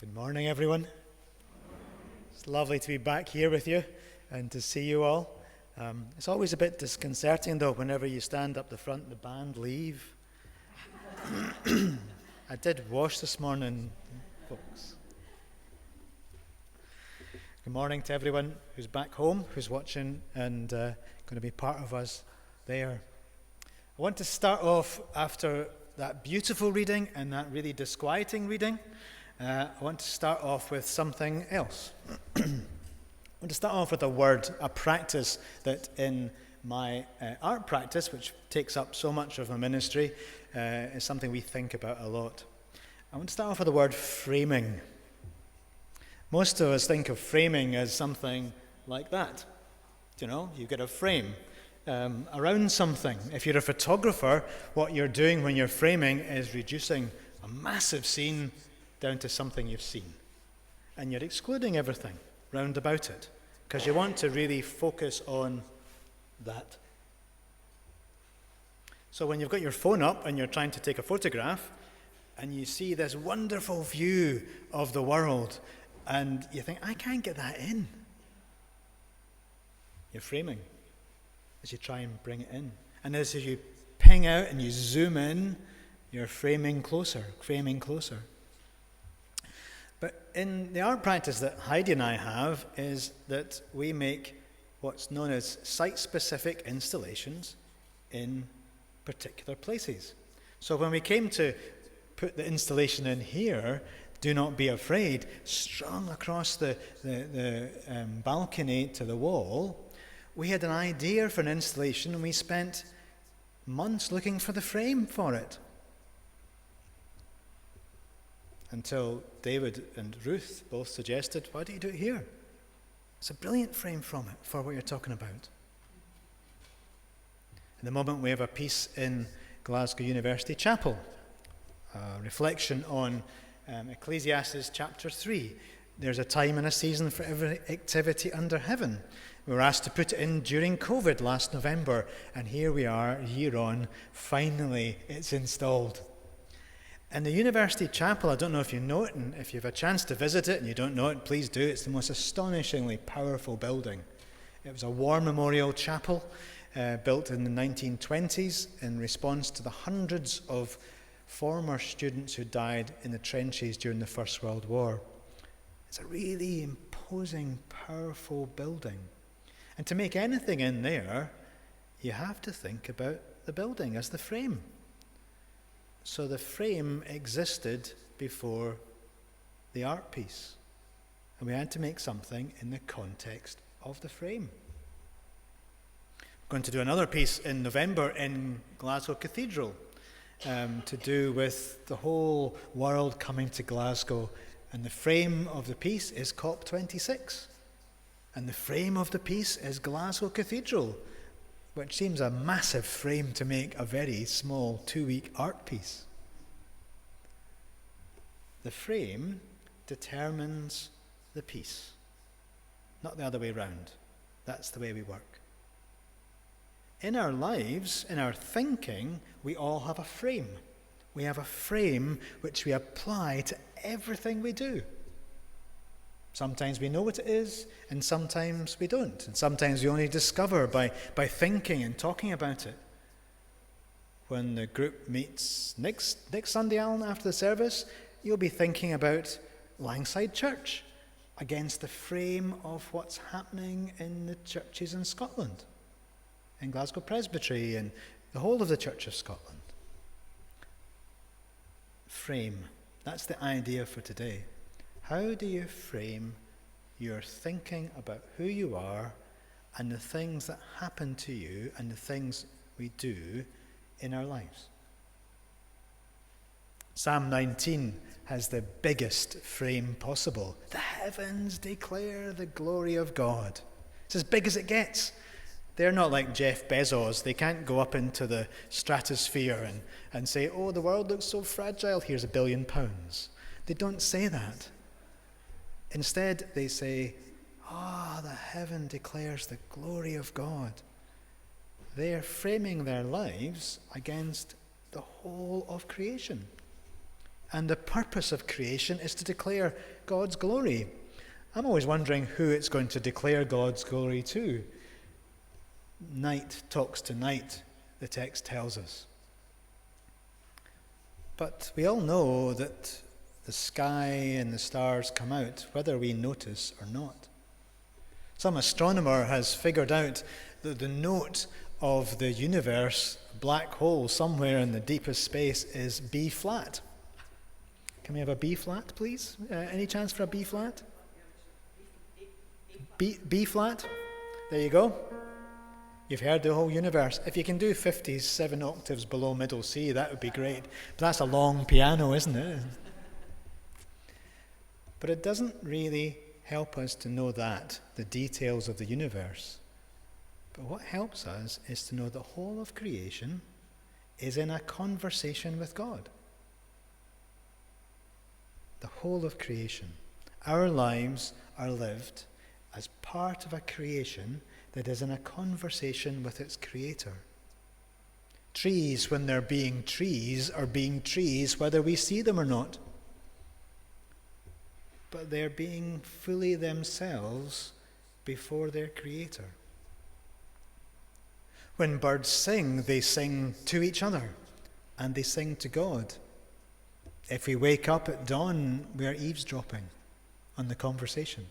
Good morning, everyone. It's lovely to be back here with you and to see you all. It's always a bit disconcerting, though, whenever you stand up the front and the band leave. I did wash this morning, folks. Good morning to everyone who's back home, who's watching and going to be part of us there. I want to start off after that beautiful reading and that really disquieting reading. I want to start off with something else. I want to start off with a word, a practice that in my art practice, which takes up so much of my ministry, is something we think about a lot. I want to start off with the word framing. Most of us think of framing as something like that. You know, you get a frame around something. If you're a photographer, what you're doing when you're framing is reducing a massive scene down to something you've seen. And you're excluding everything round about it because you want to really focus on that. So when you've got your phone up and you're trying to take a photograph and you see this wonderful view of the world and you think, I can't get that in. You're framing as you try and bring it in. And as you ping out and you zoom in, you're framing closer. But in the art practice that Heidi and I have is that we make what's known as site-specific installations in particular places. So when we came to put the installation in here, Do Not Be Afraid, strung across the balcony to the wall, we had an idea for an installation and we spent months looking for the frame for it. Until David and Ruth both suggested, why don't you do it here? It's a brilliant frame from it for what you're talking about. In the moment we have a piece in Glasgow University Chapel, a reflection on Ecclesiastes chapter 3. There's a time and a season for every activity under heaven. We were asked to put it in during COVID last November, and here we are, a year on, finally it's installed. And the University Chapel, I don't know if you know it, and if you have a chance to visit it and you don't know it, please do. It's the most astonishingly powerful building. It was a war memorial chapel built in the 1920s in response to the hundreds of former students who died in the trenches during the First World War. It's a really imposing, powerful building. And to make anything in there, you have to think about the building as the frame. So the frame existed before the art piece. And we had to make something in the context of the frame. We're going to do another piece in November in Glasgow Cathedral to do with the whole world coming to Glasgow. And the frame of the piece is COP26. And the frame of the piece is Glasgow Cathedral, which seems a massive frame to make a very small 2-week art piece. The frame determines the piece, not the other way around. That's the way we work. In our lives, in our thinking, we all have a frame. We have a frame which we apply to everything we do. Sometimes we know what it is, and sometimes we don't. And sometimes we only discover by thinking and talking about it. When the group meets next Sunday, Alan, after the service, you'll be thinking about Langside Church against the frame of what's happening in the churches in Scotland, in Glasgow Presbytery and the whole of the Church of Scotland. Frame. That's the idea for today. How do you frame your thinking about who you are and the things that happen to you and the things we do in our lives? Psalm 19 has the biggest frame possible. The heavens declare the glory of God. It's as big as it gets. They're not like Jeff Bezos. They can't go up into the stratosphere and say, oh, the world looks so fragile, here's £1 billion. They don't say that. Instead, they say, the heaven declares the glory of God. They're framing their lives against the whole of creation. And the purpose of creation is to declare God's glory. I'm always wondering who it's going to declare God's glory to. Night talks to night, the text tells us. But we all know that the sky and the stars come out, whether we notice or not. Some astronomer has figured out that the note of the universe, a black hole somewhere in the deepest space, is B flat. Can we have a B flat, please? Any chance for a B flat? B flat? There you go. You've heard the whole universe. If you can do 57 octaves below middle C, that would be great. But that's a long piano, isn't it? But it doesn't really help us to know that, the details of the universe. But what helps us is to know the whole of creation is in a conversation with God. The whole of creation. Our lives are lived as part of a creation that is in a conversation with its creator. Trees, when they're being trees, are being trees whether we see them or not. But they're being fully themselves before their creator. When birds sing, they sing to each other and they sing to God. If we wake up at dawn, we are eavesdropping on the conversation.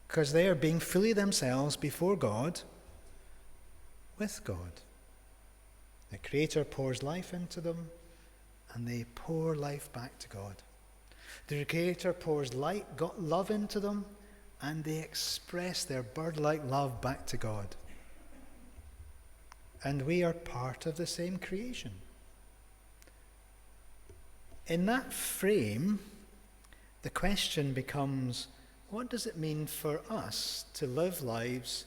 Because they are being fully themselves before God, with God. The Creator pours life into them, and they pour life back to God. The Creator pours love into them, and they express their bird-like love back to God. And we are part of the same creation. In that frame, the question becomes, what does it mean for us to live lives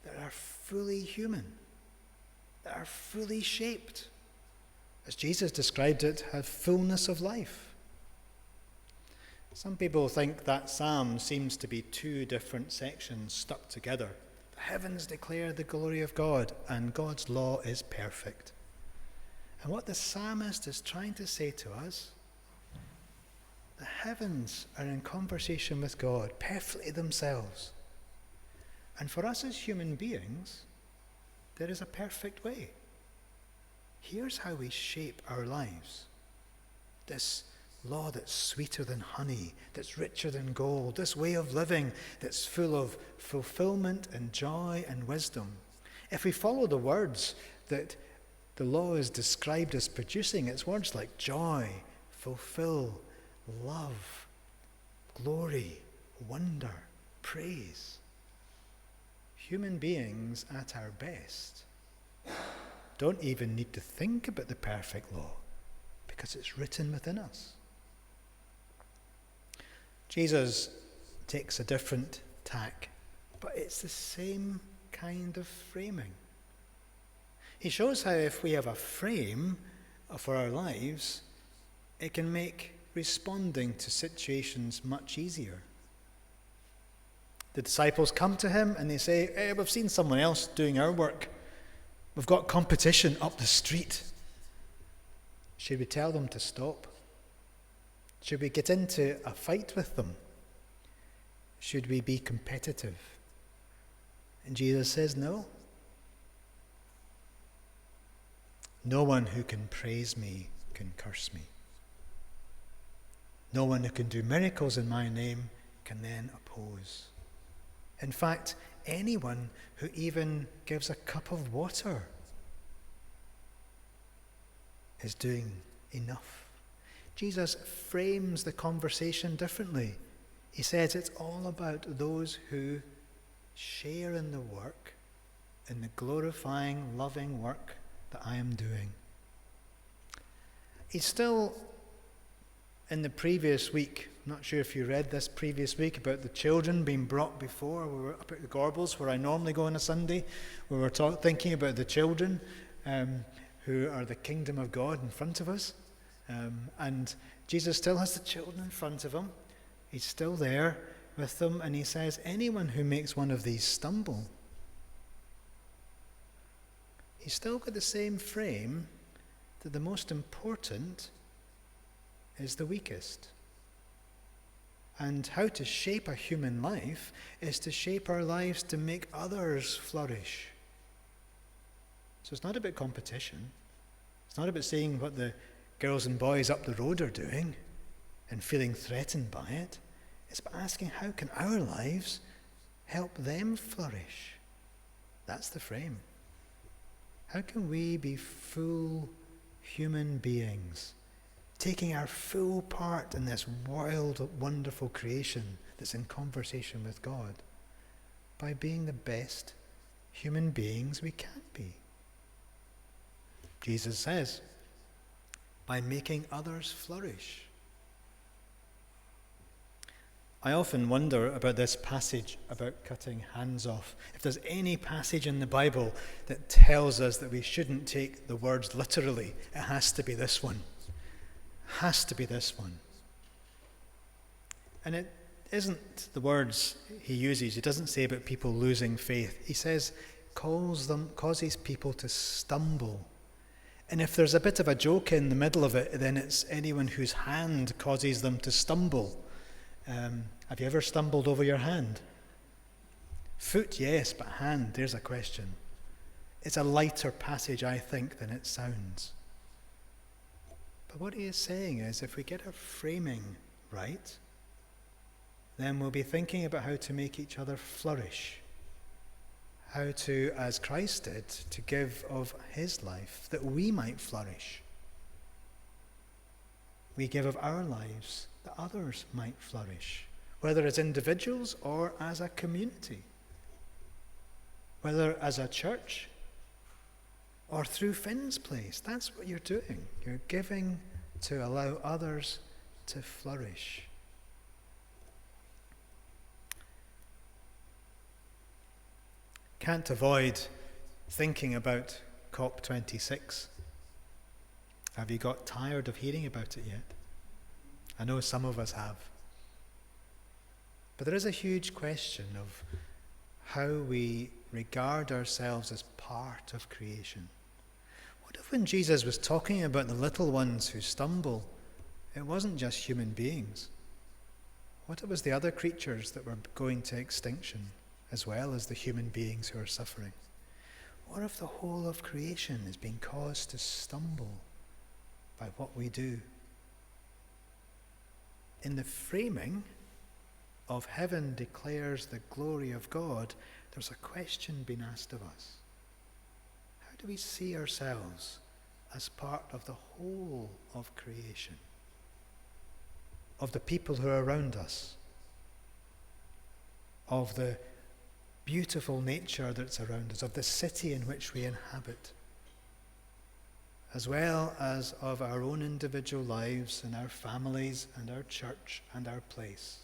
that are fully human, that are fully shaped? As Jesus described it, have fullness of life. Some people think that psalm seems to be two different sections stuck together. The heavens declare the glory of God, and God's law is perfect. And what the psalmist is trying to say to us, the heavens are in conversation with God, perfectly themselves. And for us as human beings, there is a perfect way. Here's how we shape our lives. This law that's sweeter than honey, that's richer than gold, this way of living that's full of fulfillment and joy and wisdom. If we follow the words that the law is described as producing, it's words like joy, fulfill, love, glory, wonder, praise. Human beings at our best don't even need to think about the perfect law because it's written within us. Jesus takes a different tack, but it's the same kind of framing. He shows how if we have a frame for our lives, it can make responding to situations much easier. The disciples come to him and they say, hey, we've seen someone else doing our work. We've got competition up the street. Should we tell them to stop? Should we get into a fight with them? Should we be competitive? And Jesus says, no. No one who can praise me can curse me. No one who can do miracles in my name can then oppose. In fact, anyone who even gives a cup of water is doing enough. Jesus frames the conversation differently. He says it's all about those who share in the work, in the glorifying, loving work that I am doing. He's still in the previous week, I'm not sure if you read this previous week about the children being brought before. We were up at the Gorbals, where I normally go on a Sunday. We were thinking about the children who are the kingdom of God in front of us. And Jesus still has the children in front of him. He's still there with them, and he says, anyone who makes one of these stumble, he's still got the same frame that the most important is the weakest. And how to shape a human life is to shape our lives to make others flourish. So it's not about competition. It's not about seeing what the girls and boys up the road are doing and feeling threatened by it. It's about asking, how can our lives help them flourish? That's the frame. How can we be full human beings, taking our full part in this wild, wonderful creation that's in conversation with God, by being the best human beings we can be? Jesus says, by making others flourish. I often wonder about this passage about cutting hands off. If there's any passage in the Bible that tells us that we shouldn't take the words literally, it has to be this one. Has to be this one. And it isn't the words he uses. He doesn't say about people losing faith. He says, causes people to stumble. And if there's a bit of a joke in the middle of it, then it's anyone whose hand causes them to stumble. Have you ever stumbled over your hand? Foot, yes, but hand, there's a question. It's a lighter passage, I think, than it sounds. But what he is saying is, if we get our framing right, then we'll be thinking about how to make each other flourish. How to, as Christ did, to give of his life, that we might flourish. We give of our lives that others might flourish, whether as individuals or as a community, whether as a church or through Finn's Place. That's what you're doing. You're giving to allow others to flourish. Can't avoid thinking about COP26. Have you got tired of hearing about it yet? I know some of us have. But there is a huge question of how we regard ourselves as part of creation. What if when Jesus was talking about the little ones who stumble, it wasn't just human beings? What if it was the other creatures that were going to extinction, as well as the human beings who are suffering? What if the whole of creation is being caused to stumble by what we do? In the framing of heaven declares the glory of God, there's a question being asked of us. How do we see ourselves as part of the whole of creation? Of the people who are around us? Of the beautiful nature that's around us? Of the city in which we inhabit? As well as of our own individual lives and our families and our church and our place.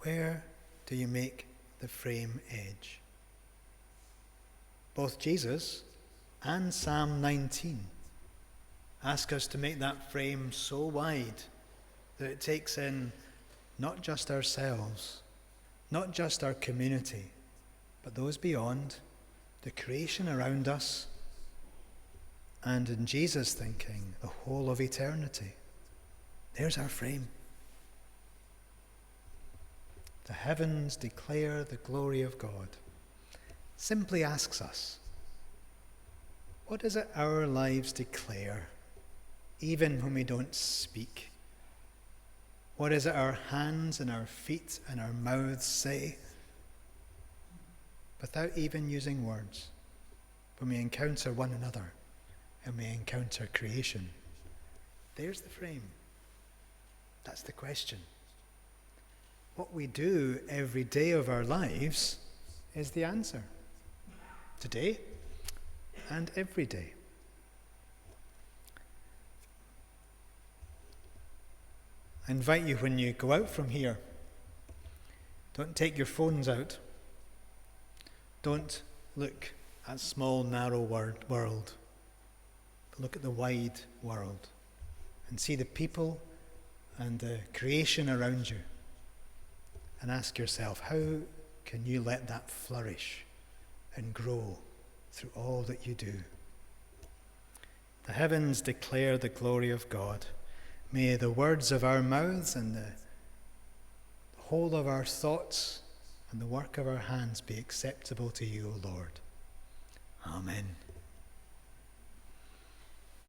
Where do you make the frame edge? Both Jesus and Psalm 19 ask us to make that frame so wide that it takes in not just ourselves, not just our community, but those beyond, the creation around us, and in Jesus' thinking, the whole of eternity. There's our frame. The heavens declare the glory of God. Simply asks us, what is it our lives declare, even when we don't speak? What is it our hands and our feet and our mouths say? Without even using words, when we encounter one another and we encounter creation. There's the frame. That's the question. What we do every day of our lives is the answer. Today and every day. I invite you, when you go out from here, don't take your phones out. Don't look at small, narrow world, but look at the wide world and see the people and the creation around you, and ask yourself, how can you let that flourish and grow through all that you do? The heavens declare the glory of God. May the words of our mouths and the whole of our thoughts and the work of our hands be acceptable to you, O Lord. Amen.